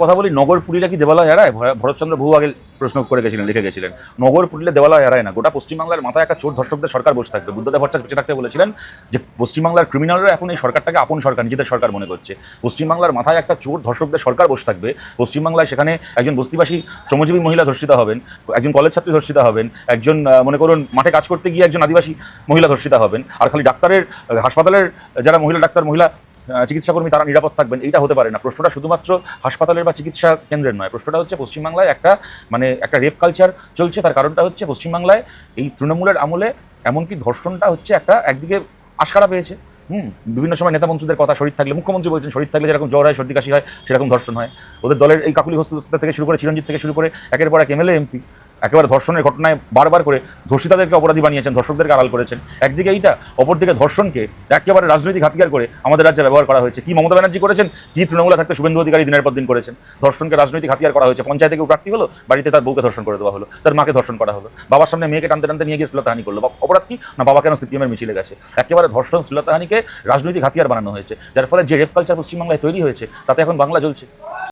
কথা বলি, নগর পুরীরা কি দেবালয় এড়ায়? ভরতচন্দ্র বহু আগে প্রশ্ন করে গেছিলেন, লিখে গেছিলেন, নগর পুরীলে দেবালয় এড়ায় না। গোটা পশ্চিমবাংলার মাথায় একটা চোর ধর্ষকদের সরকার বসে থাকবে। বুদ্ধদেব ভট্টাচার্য বেঁচে থাকতে বলেছিলেন যে পশ্চিমবাংলার ক্রিমিনালরা এখন এই সরকারটাকে আপন সরকার, নিজেদের সরকার মনে করছে। পশ্চিমবাংলার মাথায় একটা চোর ধর্ষকদের সরকার বসে থাকবে। পশ্চিমবাংলায় সেখানে একজন বস্তিবাসী শ্রমজীবী মহিলা ধর্ষিত হবেন, একজন কলেজ ছাত্রী ধর্ষিত হবেন, একজন মনে করুন মাঠে কাজ করতে গিয়ে একজন আদিবাসী মহিলা ধর্ষিত হবেন, আর খালি ডাক্তারের, হাসপাতালের যারা মহিলা ডাক্তার, মহিলা চিকিৎসাকর্মী তারা নিরাপদ থাকবেন, এইটা হতে পারে না। প্রশ্নটা শুধুমাত্র হাসপাতালের বা চিকিৎসা কেন্দ্রের নয়, প্রশ্নটা হচ্ছে পশ্চিমবাংলায় একটা রেপ কালচার চলছে। তার কারণটা হচ্ছে পশ্চিমবাংলায় এই তৃণমূলের আমলে এমনকি ধর্ষণটা হচ্ছে একদিকে আশকারা পেয়েছে। বিভিন্ন সময় নেতা মন্ত্রীদের কথা, শরীর থাকলে, মুখ্যমন্ত্রী বলছেন শরীর থাকলে যেরকম জ্বর হয়, সর্দি কাশি হয়, সেরকম ধর্ষণ হয়। ওদের দলের এই কাকুলি হস্তদস্তা থেকে শুরু করে, চিরঞ্জিত থেকে শুরু করে একের পর এক এমএলএ এমপি একেবারে ধর্ষণের ঘটনায় বারবার করে ধর্ষিতাদেরকে অপরাধী বানিয়েছেন, ধর্ষকদেরকে আড়াল করেছেন। একদিকে এইটা, অপরদিকে ধর্ষণকে একেবারে রাজনৈতিক হাতিয়ার করে আমাদের রাজ্যে ব্যবহার করা হয়েছে। কি মমতা ব্যানার্জি করেছেন, কি তৃণমূলে থাকতে শুভেন্দু অধিকারী দিনের পর দিন করেছেন। ধর্ষণকে রাজনৈতিক হাতিয়ার করা হয়েছে। পঞ্চায়েতে কেউ প্রার্থী হলো, বাড়িতে তার বউকে ধর্ষণ করে দেওয়া হলো, তার মাকে ধর্ষণ করা হলো, বাবার সামনে মেয়েকে টানতে টানতে নিয়ে গিয়ে শ্লীলতাহানি করলো। অপরাধ কি না, বাবা কেন সিপিএমের মিছিলে গেছে। একেবারে ধর্ষণ শ্লীলতাহানিকে রাজনৈতিক হাতিয়ার বানানো হয়েছে, যার ফলে যে রেপ কালচার পশ্চিমবাংলায় তৈরি হয়েছে তাতে এখন বাংলা জ্বলছে।